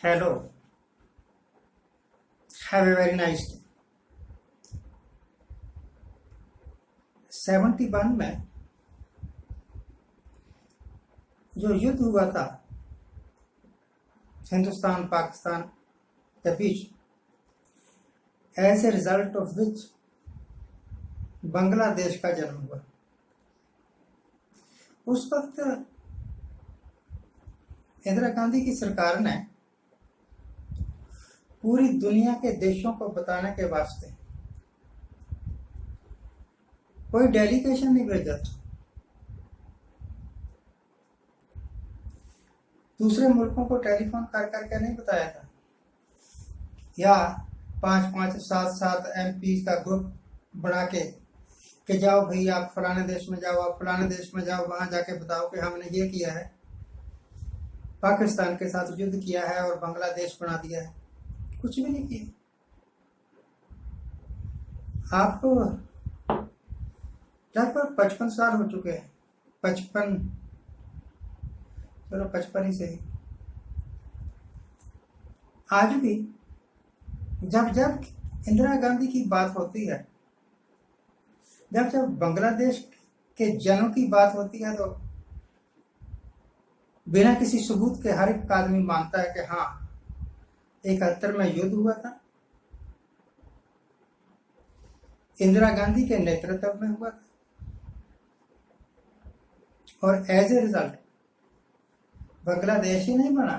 Hello, have a very nice day. 71 में जो युद्ध हुआ था हिंदुस्तान पाकिस्तान के बीच, as a result of which Bangladesh का जन्म हुआ। उस वक्त इंदिरा गांधी की सरकार ने पूरी दुनिया के देशों को बताने के वास्ते कोई डेलीगेशन नहीं भेजा था। दूसरे मुल्कों को टेलीफोन कर करके नहीं बताया था, या 5-5, 7-7 MP का ग्रुप बना के कि जाओ भाई आप फलाने देश में जाओ, आप फलाने देश में जाओ, वहां जाके बताओ कि हमने ये किया है, पाकिस्तान के साथ युद्ध किया है और बांग्लादेश बना दिया है। कुछ भी नहीं किया। आपको लगभग 55 साल हो चुके हैं, 55, चलो 55 ही सही। आज भी जब जब इंदिरा गांधी की बात होती है, जब जब बांग्लादेश के जनों की बात होती है, तो बिना किसी सबूत के हर एक आदमी मानता है कि हाँ 71 में युद्ध हुआ था, इंदिरा गांधी के नेतृत्व में हुआ था, और एज ए रिजल्ट बांग्लादेश ही नहीं बना,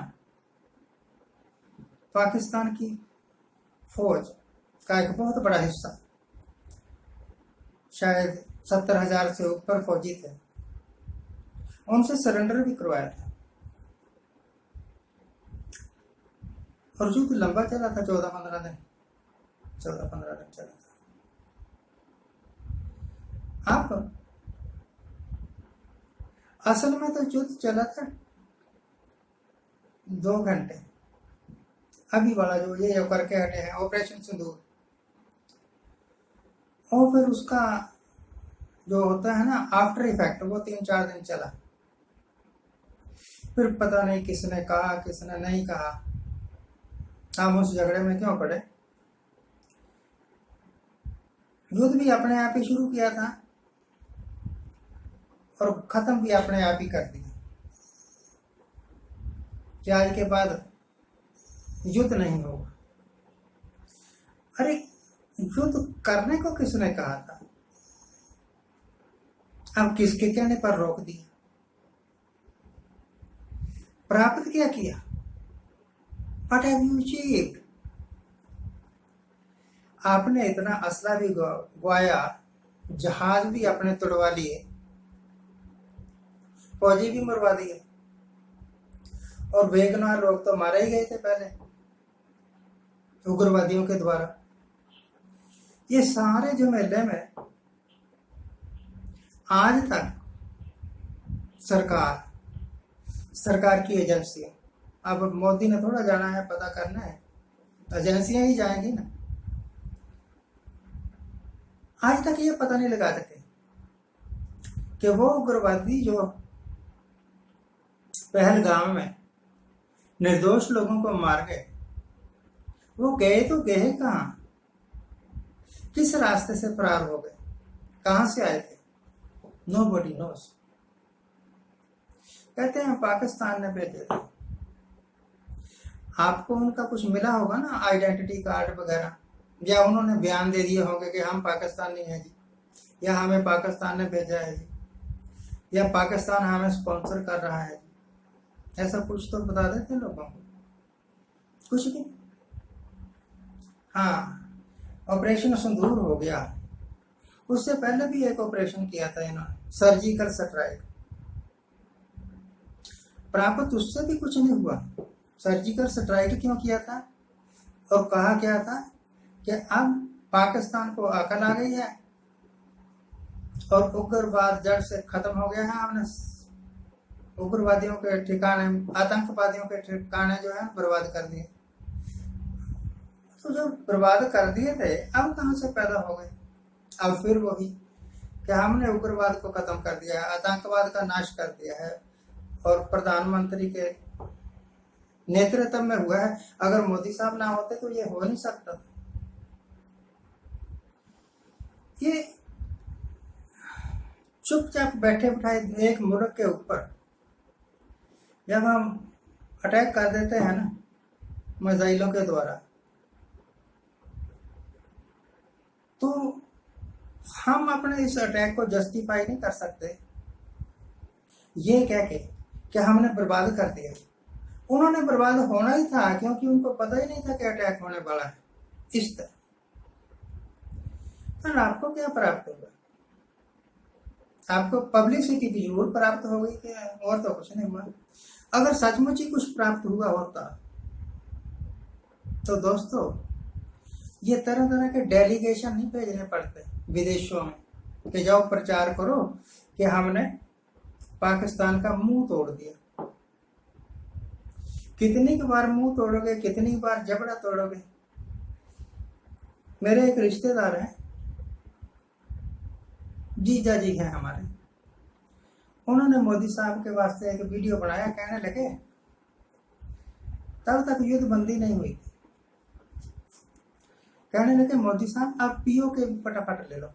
पाकिस्तान की फौज का एक बहुत बड़ा हिस्सा, शायद 70,000 से ऊपर फौजी थे, उनसे सरेंडर भी करवाया था। और युद्ध लंबा चला था, 14-15 दिन चला था। आप असल में तो युद्ध चला था 2 घंटे। अभी वाला जो ये करके हटे हैं ऑपरेशन सिंदूर, और फिर उसका जो होता है ना आफ्टर इफेक्ट, वो 3-4 दिन चला। फिर पता नहीं किसने कहा किसने नहीं कहा, हम उस झगड़े में क्यों पड़े। युद्ध भी अपने आप ही शुरू किया था और खत्म भी अपने आप ही कर दिया कि आज के बाद युद्ध नहीं होगा। अरे युद्ध करने को किसने कहा था? अब किसके कहने पर रोक दिया? प्राप्त क्या किया? What have you achieved? आपने इतना असला भी गवाया, जहाज भी अपने तोड़वा लिए, फौजी भी मरवा दिए, और बेगुनाह लोग तो मारे ही गए थे पहले उग्रवादियों के द्वारा। ये सारे झमेले में आज तक सरकार की एजेंसियां, अब मोदी ने थोड़ा जाना है पता करना है, एजेंसियां ही जाएंगी ना। आज तक ये पता नहीं लगा सके कि वो उग्रवादी जो पहलगाम में निर्दोष लोगों को मार गए, वो गए तो गए कहाँ, किस रास्ते से फरार हो गए, कहां से आए थे? Nobody nose. कहते हैं पाकिस्तान ने भेजे थे। आपको उनका कुछ मिला होगा ना, आइडेंटिटी कार्ड वगैरह, या उन्होंने बयान दे दिए होंगे कि हम पाकिस्तानी हैं जी, या हमें पाकिस्तान ने भेजा है जी, या पाकिस्तान हमें स्पॉन्सर कर रहा है जी। ऐसा कुछ तो बता देते लोगों को, कुछ भी। हाँ, ऑपरेशन सिंदूर हो गया, उससे पहले भी एक ऑपरेशन किया था इन्होंने, सर्जिकल स्ट्राइक। प्राप्त उससे भी कुछ नहीं हुआ। सर्जिकल स्ट्राइक क्यों किया था और कहा क्या था कि अब पाकिस्तान को अकल आ गई है और उग्रवाद जड़ से खत्म हो गया है। हमने उग्रवादियों के ठिकाने, आतंकवादियों के ठिकाने जो है बर्बाद कर दिए। तो जो बर्बाद कर दिए थे, अब कहां से पैदा हो गए? अब फिर वही कि हमने उग्रवाद को खत्म कर दिया है, आतंकवाद का नाश कर दिया है, और प्रधानमंत्री के नेतृत्व में हुआ है। अगर मोदी साहब ना होते तो ये हो नहीं सकता। ये चुपचाप बैठे बिठाए एक मुल्क के ऊपर जब हम अटैक कर देते हैं ना मिसाइलों के द्वारा, तो हम अपने इस अटैक को जस्टिफाई नहीं कर सकते ये कह के कि हमने बर्बाद कर दिया। उन्होंने बर्बाद होना ही था, क्योंकि उनको पता ही नहीं था कि अटैक होने वाला है इस तरह। पर आपको क्या प्राप्त होगा? आपको पब्लिसिटी की जरूर प्राप्त हो गई कि और तो कुछ नहीं हुआ। अगर सचमुच ही कुछ प्राप्त हुआ होता तो दोस्तों ये तरह तरह के डेलीगेशन नहीं भेजने पड़ते विदेशों में कि जाओ प्रचार करो कि हमने पाकिस्तान का मुंह तोड़ दिया। कितनी बार मुंह तोड़ोगे, कितनी बार जबड़ा तोड़ोगे? मेरे एक रिश्तेदार हैं, जीजा जी हैं हमारे, उन्होंने मोदी साहब के वास्ते एक वीडियो बनाया, कहने लगे तब तक युद्ध बंदी नहीं हुई थी। कहने लगे मोदी साहब आप पीओ के फटाफट ले लो,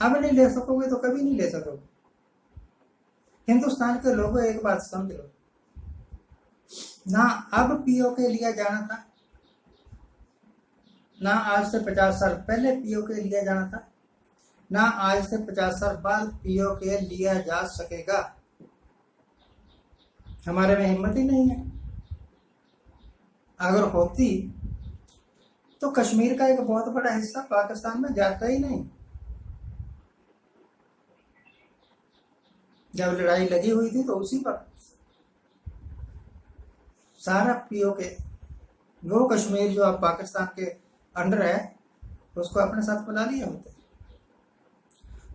अब नहीं ले सकोगे तो कभी नहीं ले सकोगे। हिंदुस्तान के लोगों एक बात समझ लो, ना अब पीओ के लिया जाना था, ना आज से 50 साल पहले पीओ के लिया जाना था, ना आज से 50 साल बाद पीओ के लिया जा सकेगा। हमारे में हिम्मत ही नहीं है। अगर होती तो कश्मीर का एक बहुत बड़ा हिस्सा पाकिस्तान में जाता ही नहीं। जब लड़ाई लगी हुई थी तो उसी पर सारा पीओ के वो कश्मीर जो अब पाकिस्तान के अंडर है उसको अपने साथ बुला लिए होते।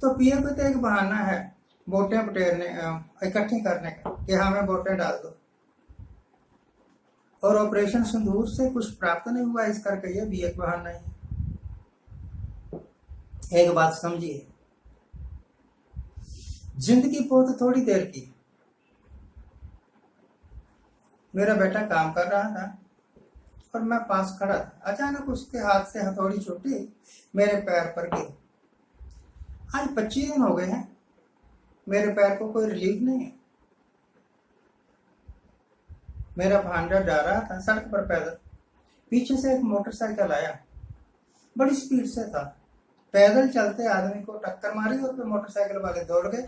तो पीओ को तो एक बहाना है वोटें बटेरने इकट्ठी करने का कि हमें वोटें डाल दो, और ऑपरेशन सिंदूर से कुछ प्राप्त नहीं हुआ इस करके ये भी एक बहाना है। एक बात समझिए, जिंदगी बहुत थोड़ी देर की। मेरा बेटा काम कर रहा था और मैं पास खड़ा था, अचानक उसके हाथ से हथौड़ी छूटी, मेरे पैर पर गिरी। आज 25 दिन हो गए हैं, मेरे पैर को कोई रिलीफ नहीं है। मेरा भांजा जा रहा था सड़क पर पैदल, पीछे से एक मोटरसाइकिल आया, बड़ी स्पीड से था, पैदल चलते आदमी को टक्कर मारी और फिर मोटरसाइकिल वाले दौड़ गए।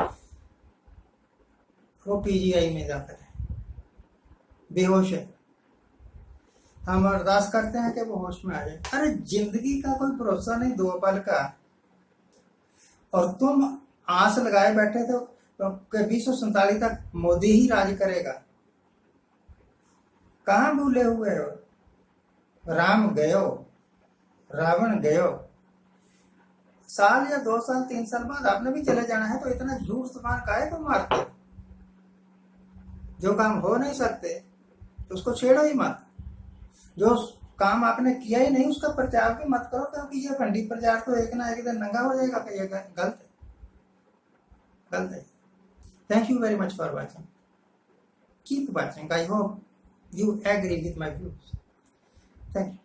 वो पीजीआई में जाकर बेहोश है। हम अरदास करते हैं कि वो होश में आ जाए। अरे जिंदगी का कोई भरोसा नहीं 2 पल का, और तुम आस लगाए बैठे थे कि 2047 तक मोदी ही राज करेगा। कहाँ भूले हुए हो? राम गयो, रावण गयो। साल या 2 साल 3 साल बाद आपने भी चले जाना है, तो इतना झूठ तूफान काहे को मारते? जो काम हो नहीं सकते तो उसको छेड़ो ही मत। जो काम आपने किया ही नहीं उसका प्रचार भी मत करो, क्योंकि ये फंडी प्रचार तो एक ना एक दिन नंगा हो जाएगा कि ये गलत है। Thank you very much for watching. Keep watching. I hope you agree with my views. Thank you.